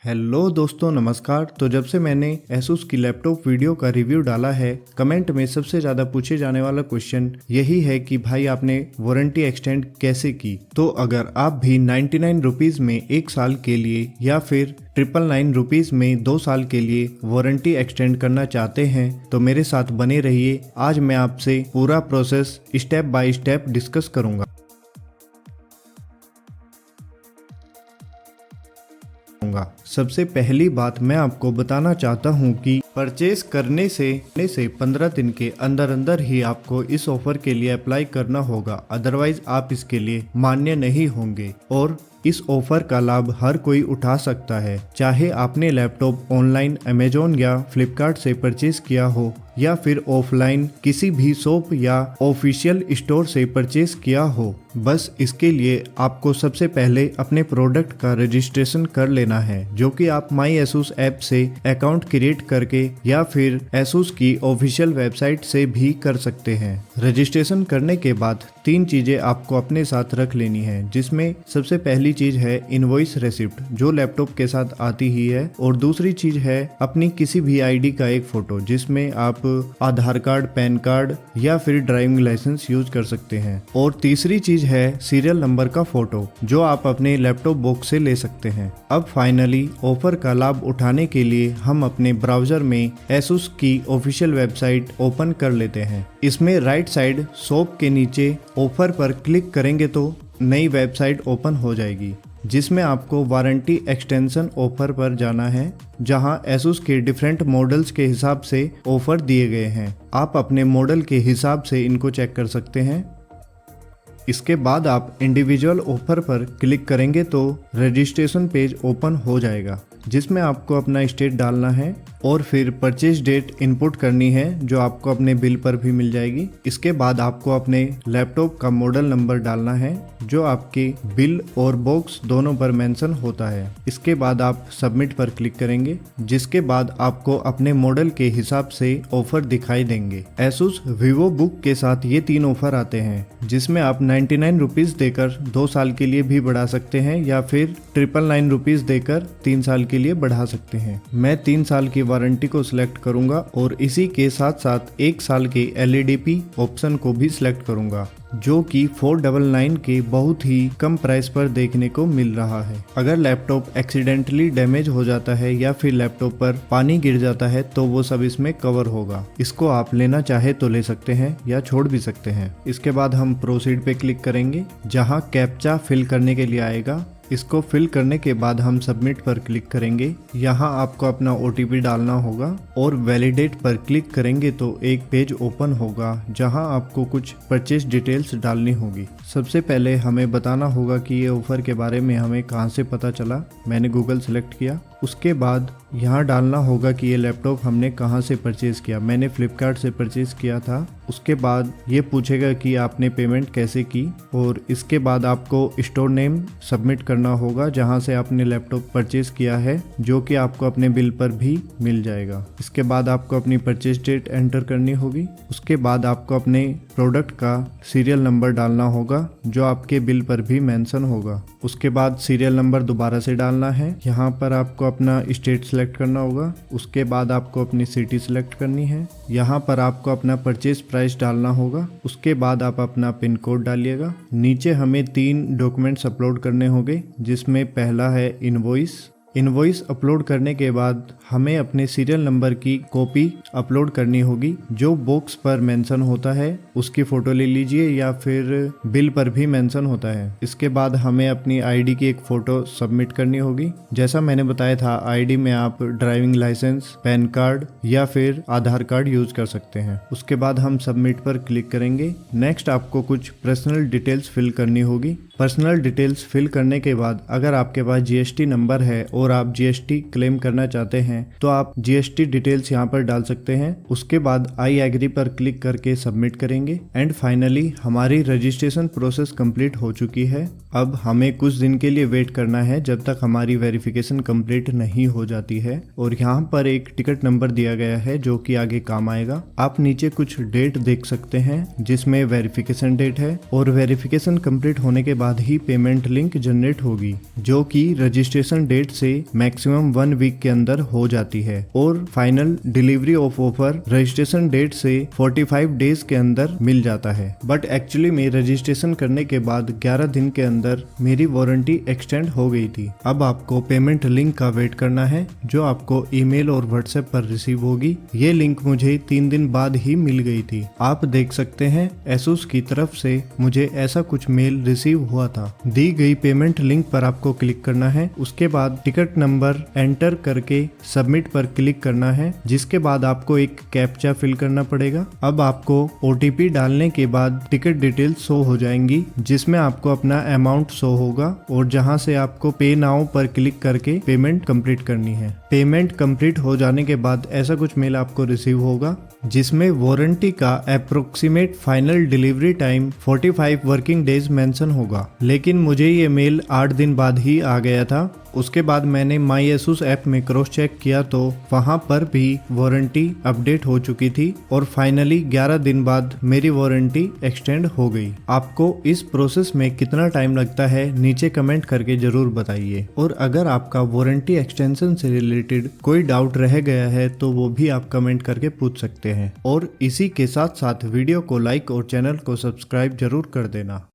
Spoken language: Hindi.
हेलो दोस्तों, नमस्कार। तो जब से मैंने एसुस की लैपटॉप वीडियो का रिव्यू डाला है, कमेंट में सबसे ज़्यादा पूछे जाने वाला क्वेश्चन यही है कि भाई आपने वारंटी एक्सटेंड कैसे की। तो अगर आप भी 99 रुपीज़ में 1 साल के लिए या फिर 999 रुपीज़ में 2 साल के लिए वारंटी एक्सटेंड करना चाहते हैं तो मेरे साथ बने रहिए। आज मैं आपसे पूरा process step by step discuss करूँगा। सबसे पहली बात मैं आपको बताना चाहता हूं कि परचेज करने से 15 दिन के अंदर अंदर ही आपको इस ऑफर के लिए अप्लाई करना होगा, अदरवाइज आप इसके लिए मान्य नहीं होंगे। और इस ऑफर का लाभ हर कोई उठा सकता है, चाहे आपने लैपटॉप ऑनलाइन अमेजोन या फ्लिपकार्ट से परचेज किया हो या फिर ऑफलाइन किसी भी शॉप या ऑफिशियल स्टोर से परचेज किया हो। बस इसके लिए आपको सबसे पहले अपने प्रोडक्ट का रजिस्ट्रेशन कर लेना है, जो कि आप माई एसुस ऐप से अकाउंट क्रिएट करके या फिर एसुस की ऑफिशियल वेबसाइट से भी कर सकते हैं। रजिस्ट्रेशन करने के बाद 3 चीजें आपको अपने साथ रख लेनी है, जिसमें सबसे पहली चीज है इनवॉइस रेसिप्ट, जो लैपटॉप के साथ आती ही है। और दूसरी चीज है अपनी किसी भी आईडी का एक फोटो, जिसमें आप आधार कार्ड, पैन कार्ड या फिर ड्राइविंग लाइसेंस यूज कर सकते हैं। और तीसरी चीज है सीरियल नंबर का फोटो, जो आप अपने लैपटॉप बॉक्स से ले सकते हैं। अब फाइनली ऑफर का लाभ उठाने के लिए हम अपने ब्राउजर में एसुस की ऑफिशियल वेबसाइट ओपन कर लेते हैं। इसमें राइट साइड शॉप के नीचे ऑफर पर क्लिक करेंगे तो नई वेबसाइट ओपन हो जाएगी, जिसमें आपको वारंटी एक्सटेंशन ऑफर पर जाना है, जहां एसुस के डिफरेंट मॉडल्स के हिसाब से ऑफर दिए गए हैं। आप अपने मॉडल के हिसाब से इनको चेक कर सकते हैं। इसके बाद आप इंडिविजुअल ऑफर पर क्लिक करेंगे तो रजिस्ट्रेशन पेज ओपन हो जाएगा, जिसमें आपको अपना स्टेट डालना है और फिर परचेज डेट इनपुट करनी है, जो आपको अपने बिल पर भी मिल जाएगी। इसके बाद आपको अपने लैपटॉप का मॉडल नंबर डालना है, जो आपके बिल और बॉक्स दोनों पर मेंशन होता है। इसके बाद आप सबमिट पर क्लिक करेंगे, जिसके बाद आपको अपने मॉडल के हिसाब से ऑफर दिखाई देंगे। एसुस वीवो बुक के साथ ये 3 ऑफर आते हैं, जिसमें आप 99 रुपीज़ देकर 2 साल के लिए भी बढ़ा सकते हैं या फिर 999 रुपीज़ देकर 3 साल के लिए बढ़ा सकते हैं। मैं 3 साल की वारंटी को सिलेक्ट करूंगा और इसी के साथ साथ 1 साल के LEDP ऑप्शन को भी सिलेक्ट करूंगा, जो कि 499 के बहुत ही कम प्राइस पर देखने को मिल रहा है। अगर लैपटॉप एक्सीडेंटली डैमेज हो जाता है या फिर लैपटॉप पर पानी गिर जाता है तो वो सब इसमें कवर होगा। इसको आप लेना चाहे तो ले सकते हैं या छोड़ भी सकते हैं। इसके बाद हम प्रोसीड पे क्लिक करेंगे, जहां कैप्चा फिल करने के लिए आएगा। इसको फिल करने के बाद हम सबमिट पर क्लिक करेंगे। यहाँ आपको अपना OTP डालना होगा और वैलिडेट पर क्लिक करेंगे तो एक पेज ओपन होगा, जहाँ आपको कुछ परचेज डिटेल्स डालनी होगी। सबसे पहले हमें बताना होगा कि ये ऑफर के बारे में हमें कहाँ से पता चला। मैंने गूगल सेलेक्ट किया। उसके बाद यहाँ डालना होगा कि ये लैपटॉप हमने कहाँ से परचेज़ किया। मैंने फ्लिपकार्ट से परचेज़ किया था। उसके बाद ये पूछेगा कि आपने पेमेंट कैसे की, और इसके बाद आपको स्टोर नेम सबमिट करना होगा, जहाँ से आपने लैपटॉप परचेज़ किया है, जो कि आपको अपने बिल पर भी मिल जाएगा। इसके बाद आपको अपनी परचेज डेट एंटर करनी होगी। उसके बाद आपको अपने प्रोडक्ट का सीरियल नंबर डालना होगा, जो आपके बिल पर भी मेंशन होगा। उसके बाद सीरियल नंबर दोबारा से डालना है। यहाँ पर आपको अपना स्टेट सेलेक्ट करना होगा। उसके बाद आपको अपनी सिटी सेलेक्ट करनी है। यहाँ पर आपको अपना परचेज प्राइस डालना होगा। उसके बाद आप अपना पिन कोड डालिएगा। नीचे हमें 3 डॉक्यूमेंट्स अपलोड करने होंगे, जिसमें पहला है इनवॉइस अपलोड करने के बाद हमें अपने सीरियल नंबर की कॉपी अपलोड करनी होगी, जो बॉक्स पर मेंशन होता है उसकी फ़ोटो ले लीजिए या फिर बिल पर भी मेंशन होता है। इसके बाद हमें अपनी आईडी की एक फ़ोटो सबमिट करनी होगी। जैसा मैंने बताया था, आईडी में आप ड्राइविंग लाइसेंस, पैन कार्ड या फिर आधार कार्ड यूज कर सकते हैं। उसके बाद हम सबमिट पर क्लिक करेंगे। नेक्स्ट आपको कुछ पर्सनल डिटेल्स फिल करनी होगी। पर्सनल डिटेल्स फिल करने के बाद अगर आपके पास GST नंबर है और आप GST क्लेम करना चाहते हैं तो आप GST डिटेल्स यहाँ पर डाल सकते हैं। उसके बाद आई एग्री पर क्लिक करके सबमिट करेंगे। एंड फाइनली हमारी रजिस्ट्रेशन प्रोसेस कंप्लीट हो चुकी है। अब हमें कुछ दिन के लिए वेट करना है, जब तक हमारी वेरिफिकेशन कंप्लीट नहीं हो जाती है। और यहाँ पर एक टिकट नंबर दिया गया है, जो कि आगे काम आएगा। आप नीचे कुछ डेट देख सकते हैं, जिसमें वेरिफिकेशन डेट है, और वेरिफिकेशन कंप्लीट होने के बाद बाद ही पेमेंट लिंक जनरेट होगी, जो कि रजिस्ट्रेशन डेट से मैक्सिमम 1 वीक के अंदर हो जाती है और final delivery of offer registration date से 45 डेज के अंदर मिल जाता है। बट एक्चुअली में रजिस्ट्रेशन करने के बाद 11 दिन के अंदर मेरी वारंटी एक्सटेंड हो गई थी। अब आपको पेमेंट लिंक का वेट करना है, जो आपको ईमेल और व्हाट्सएप पर रिसीव होगी। ये लिंक मुझे 3 दिन बाद ही मिल गई थी। आप देख सकते हैं एसुस की तरफ से मुझे ऐसा कुछ मेल रिसीव हुआ था। दी गई पेमेंट लिंक पर आपको क्लिक करना है, उसके बाद टिकट नंबर एंटर करके सबमिट पर क्लिक करना है, जिसके बाद आपको एक कैप्चा फिल करना पड़ेगा। अब आपको OTP डालने के बाद टिकट डिटेल शो हो जाएंगी, जिसमें आपको अपना अमाउंट शो होगा और जहां से आपको पे नाउ पर क्लिक करके पेमेंट कंप्लीट करनी है। पेमेंट कंप्लीट हो जाने के बाद ऐसा कुछ मेल आपको रिसीव होगा, जिसमें वारंटी का approximate final delivery time 45 working days mention होगा। लेकिन मुझे ये मेल 8 दिन बाद ही आ गया था। उसके बाद मैंने माई एसुस ऐप में क्रॉस चेक किया तो वहां पर भी वारंटी अपडेट हो चुकी थी और फाइनली 11 दिन बाद मेरी वारंटी एक्सटेंड हो गई। आपको इस प्रोसेस में कितना टाइम लगता है नीचे कमेंट करके जरूर बताइए, और अगर आपका वारंटी एक्सटेंशन से रिलेटेड कोई डाउट रह गया है तो वो भी आप कमेंट करके पूछ सकते हैं। और इसी के साथ साथ वीडियो को लाइक और चैनल को सब्सक्राइब जरूर कर देना।